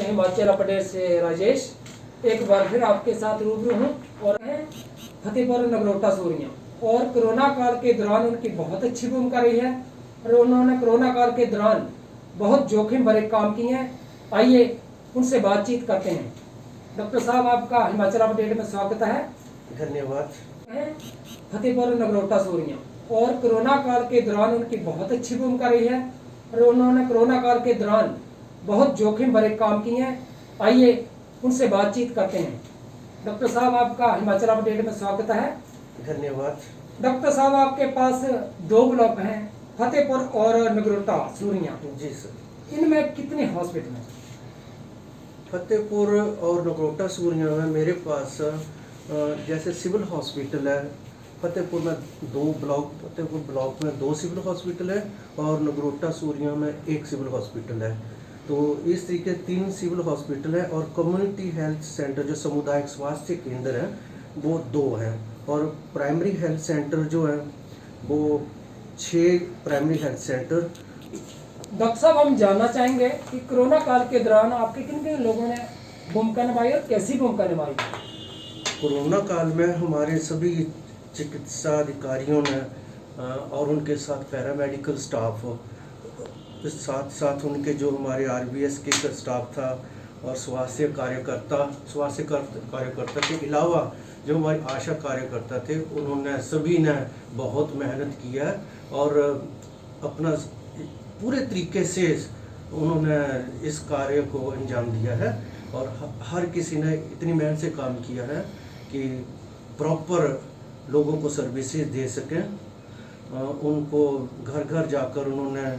Himachal update से राजेश एक बार फिर आपके साथ रूबरू हूँ और फतेहपुर नगरोटा सूरियाँ। और कोरोना काल के दौरान उनकी बहुत अच्छी भूमिका रही है और उन्होंने कोरोना काल के दौरान बहुत जोखिम भरे काम किए हैं। आइए उनसे बातचीत करते हैं। डॉक्टर साहब, आपका हिमाचल अपडेट में स्वागत है। धन्यवाद। फतेहपुर नगरोटा सूरियाँ और कोरोना काल के दौरान उनकी बहुत अच्छी भूमिका रही है और उन्होंने कोरोना काल के दौरान बहुत जोखिम भरे काम किए हैं। आइए उनसे बातचीत करते हैं। डॉक्टर साहब, आपका हिमाचल अपडेट में स्वागत है। धन्यवाद। डॉक्टर साहब, आपके पास दो ब्लॉक हैं, फतेहपुर और नगरोटा सूरियाँ। जी सर। इनमें कितने हॉस्पिटल हैं? फतेहपुर और नगरोटा सूरियाँ में मेरे पास जैसे सिविल हॉस्पिटल है। फतेहपुर में फतेहपुर ब्लॉक में 2 सिविल हॉस्पिटल है और नगरोटा सूरियाँ में 1 सिविल हॉस्पिटल है। तो इस तरीके 3 सिविल हॉस्पिटल है और कम्युनिटी हेल्थ सेंटर जो सामुदायिक स्वास्थ्य केंद्र है वो 2 हैं और प्राइमरी हेल्थ सेंटर जो है वो 6 प्राइमरी हेल्थ सेंटर। डॉक्टर साहब, हम जानना चाहेंगे कि कोरोना काल के दौरान आपके किन किन लोगों ने भूमिका निभाई और कैसी भूमिका निभाई? कोरोना काल में हमारे सभी चिकित्सा अधिकारियों ने और उनके साथ पैरामेडिकल स्टाफ, साथ साथ उनके जो हमारे आरबीएस के स्टाफ था और स्वास्थ्य कार्यकर्ता के अलावा जो हमारे आशा कार्यकर्ता थे, उन्होंने सभी ने बहुत मेहनत किया और अपना पूरे तरीके से उन्होंने इस कार्य को अंजाम दिया है और हर किसी ने इतनी मेहनत से काम किया है कि प्रॉपर लोगों को सर्विसेज दे सकें। उनको घर घर जाकर उन्होंने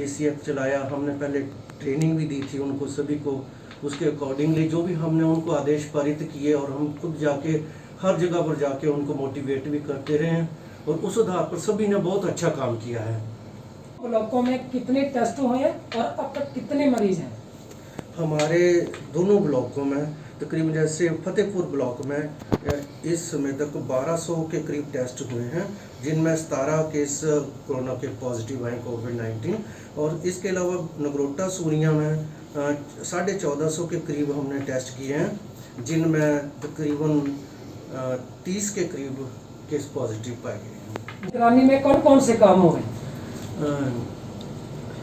ACF चलाया। हमने पहले ट्रेनिंग भी दी थी उनको सभी को, उसके अकॉर्डिंगली जो भी हमने उनको आदेश पारित किए और हम खुद जाके हर जगह पर जाके उनको मोटिवेट भी करते रहे हैं और उस आधार पर सभी ने बहुत अच्छा काम किया है। ब्लॉकों में कितने टेस्ट हुए हैं और अब तक कितने मरीज हैं? हमारे दोनों ब्लॉकों में तकरीबन, जैसे फतेहपुर ब्लॉक में इस समय तक 1200 के करीब टेस्ट हुए हैं, जिनमें 17 केस कोरोना के पॉजिटिव आए कोविड-19। और इसके अलावा नगरोटा सूरियाँ में 1450 के करीब हमने टेस्ट किए हैं, जिनमें तकरीबन 30 के करीब केस पॉजिटिव पाए गए हैं। निगरानी में कौन कौन से काम हुए?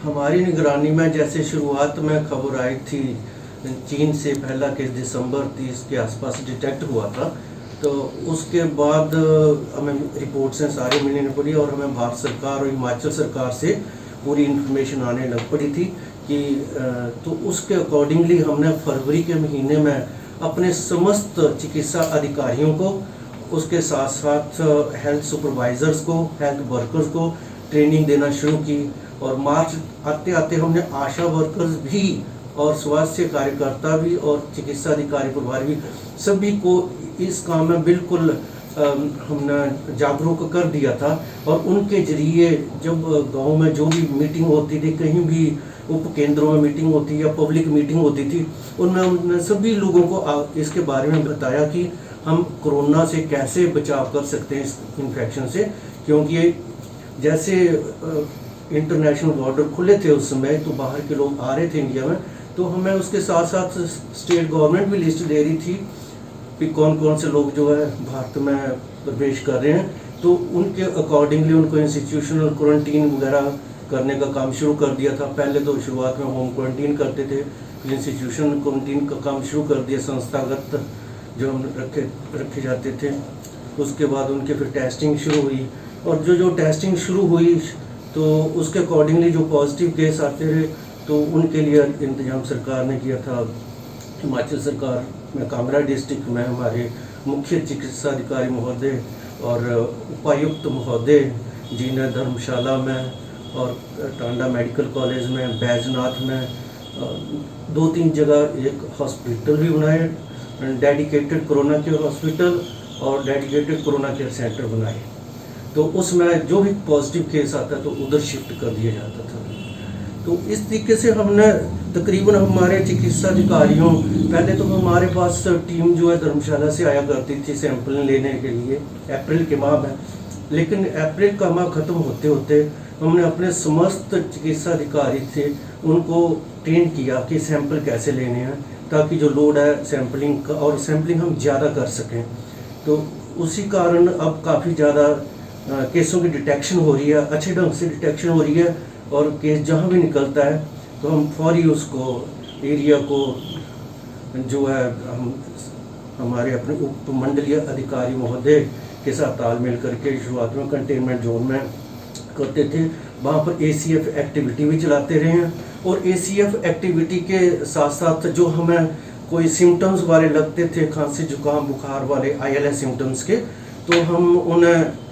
हमारी निगरानी में जैसे शुरुआत में खबर आई थी चीन से पहला केस दिसंबर 30 के आसपास डिटेक्ट हुआ था, तो उसके बाद हमें रिपोर्ट्स हैं सारी मिलने पड़ी और हमें भारत सरकार और हिमाचल सरकार से पूरी इन्फॉर्मेशन आने लग पड़ी थी कि तो उसके अकॉर्डिंगली हमने फरवरी के महीने में अपने समस्त चिकित्सा अधिकारियों को, उसके साथ साथ हेल्थ सुपरवाइजर्स को, हेल्थ वर्कर्स को ट्रेनिंग देना शुरू की और मार्च आते आते हमने आशा वर्कर्स भी और स्वास्थ्य कार्यकर्ता भी और चिकित्सा अधिकारी प्रभारी भी सभी को इस काम में बिल्कुल हमने जागरूक कर दिया था। और उनके जरिए जब गांव में जो भी मीटिंग होती थी, कहीं भी उप केंद्रों में मीटिंग होती या पब्लिक मीटिंग होती थी, उनमें हमने सभी लोगों को इसके बारे में बताया कि हम कोरोना से कैसे बचाव कर सकते हैं इस इन्फेक्शन से। क्योंकि जैसे इंटरनेशनल बॉर्डर खुले थे उस समय, तो बाहर के लोग आ रहे थे इंडिया में, तो हमें उसके साथ साथ स्टेट गवर्नमेंट भी लिस्ट दे रही थी कि कौन कौन से लोग जो है भारत में प्रवेश कर रहे हैं, तो उनके अकॉर्डिंगली उनको इंस्टीट्यूशनल क्वारंटीन वगैरह करने का काम शुरू कर दिया था। पहले तो शुरुआत में होम क्वारंटीन करते थे, इंस्टीट्यूशनल क्वारंटीन का काम शुरू कर दिया, संस्थागत जो हम रखे जाते थे। उसके बाद उनके फिर टेस्टिंग शुरू हुई और जो टेस्टिंग शुरू हुई तो उसके अकॉर्डिंगली जो पॉजिटिव केस आते रहे तो उनके लिए इंतजाम सरकार ने किया था। हिमाचल सरकार में कांगड़ा डिस्ट्रिक्ट में हमारे मुख्य चिकित्सा अधिकारी महोदय और उपायुक्त महोदय जी ने धर्मशाला में और टांडा मेडिकल कॉलेज में, बैजनाथ में 2-3 जगह एक हॉस्पिटल भी बनाए, डेडिकेटेड कोरोना केयर हॉस्पिटल और डेडिकेटेड कोरोना केयर सेंटर बनाए। तो उसमें जो भी पॉजिटिव केस आता तो उधर शिफ्ट कर दिया जाता था। तो इस तरीके से हमने तकरीबन हमारे चिकित्सा अधिकारियों, पहले तो हमारे पास टीम जो है धर्मशाला से आया करती थी सैंपल लेने के लिए अप्रैल के माह में, लेकिन अप्रैल का माह ख़त्म होते होते हमने अपने समस्त चिकित्सा अधिकारी थे उनको ट्रेन किया कि सैंपल कैसे लेने हैं, ताकि जो लोड है सैंपलिंग का, और सैंपलिंग हम ज़्यादा कर सकें। तो उसी कारण अब काफ़ी ज़्यादा केसों की डिटेक्शन हो रही है, अच्छे ढंग से डिटेक्शन हो रही है, और केस जहाँ भी निकलता है तो हम फौरी उसको एरिया को जो है हम हमारे अपने उपमंडलीय अधिकारी महोदय के साथ तालमेल करके शुरुआत में कंटेनमेंट जोन में करते थे। वहाँ पर ACF एक्टिविटी भी चलाते रहे हैं, और ACF एक्टिविटी के साथ साथ जो हमें कोई सिम्टम्स वाले लगते थे, खांसी जुकाम बुखार वाले ILS सिम्टम्स के, तो हम उन्हें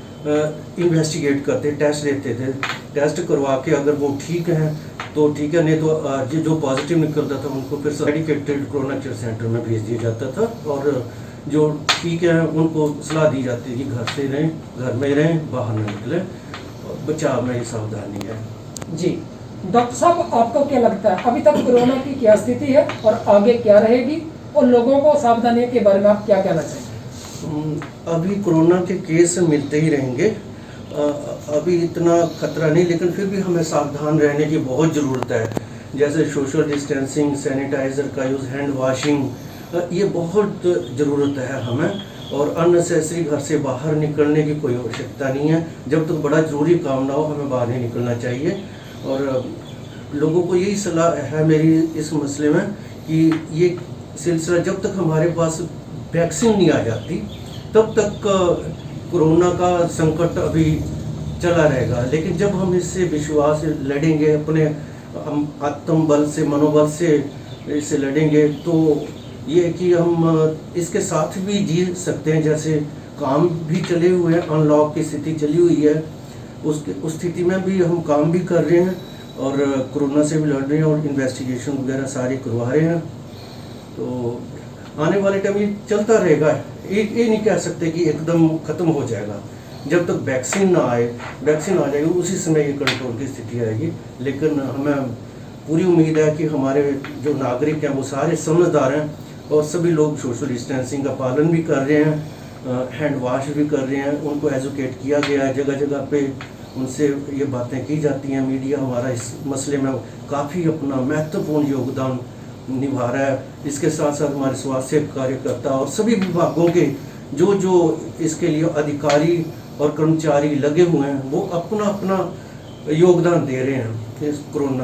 इन्वेस्टिगेट करते, टेस्ट लेते थे। टेस्ट करवा के अगर वो ठीक हैं तो ठीक है, नहीं तो जो पॉजिटिव निकलता था उनको फिर डेडिकेटेड कोरोना केयर सेंटर में भेज दिया जाता था, और जो ठीक है उनको सलाह दी जाती है कि घर से रहें, घर में रहें, बाहर न निकलें, और बचाव में ये सावधानी है। जी डॉक्टर साहब, आपको क्या लगता है अभी तक कोरोना की क्या स्थिति है और आगे क्या रहेगी, और लोगों को सावधानियों के बारे में आप क्या कहना चाहेंगे? अभी कोरोना के केस मिलते ही रहेंगे, अभी इतना खतरा नहीं, लेकिन फिर भी हमें सावधान रहने की बहुत ज़रूरत है। जैसे सोशल डिस्टेंसिंग, सैनिटाइज़र का यूज़, हैंड वॉशिंग, ये बहुत ज़रूरत है हमें, और अननेसेसरी घर से बाहर निकलने की कोई आवश्यकता नहीं है। जब तक बड़ा ज़रूरी काम ना हो हमें बाहर नहीं निकलना चाहिए। और लोगों को यही सलाह है मेरी इस मसले में कि ये सिलसिला जब तक हमारे पास वैक्सीन नहीं आ जाती तब तक कोरोना का संकट अभी चला रहेगा, लेकिन जब हम इससे विश्वास से लड़ेंगे, अपने आत्मबल से, मनोबल से इससे लड़ेंगे, तो ये कि हम इसके साथ भी जी सकते हैं। जैसे काम भी चले हुए हैं, अनलॉक की स्थिति चली हुई है, उस स्थिति में भी हम काम भी कर रहे हैं, और कोरोना से भी लड़ रहे हैं, और इन्वेस्टिगेशन वगैरह सारी करवा रहे हैं। तो आने वाले टाइम ये चलता रहेगा, ये नहीं कह सकते कि एकदम ख़त्म हो जाएगा। जब तक वैक्सीन ना आए, वैक्सीन आ जाएगी उसी समय ये कंट्रोल की स्थिति आएगी। लेकिन हमें पूरी उम्मीद है कि हमारे जो नागरिक हैं वो सारे समझदार हैं, और सभी लोग सोशल डिस्टेंसिंग का पालन भी कर रहे हैं, हैंड वॉश भी कर रहे हैं, उनको एजुकेट किया गया है, जगह जगह पे उनसे ये बातें की जाती हैं। मीडिया हमारा इस मसले में काफ़ी अपना महत्वपूर्ण योगदान निभा रहा है। इसके साथ साथ हमारे स्वास्थ्य कार्यकर्ता और सभी विभागों के जो इसके लिए अधिकारी और कर्मचारी लगे हुए हैं, वो अपना अपना योगदान दे रहे हैं इस कोरोना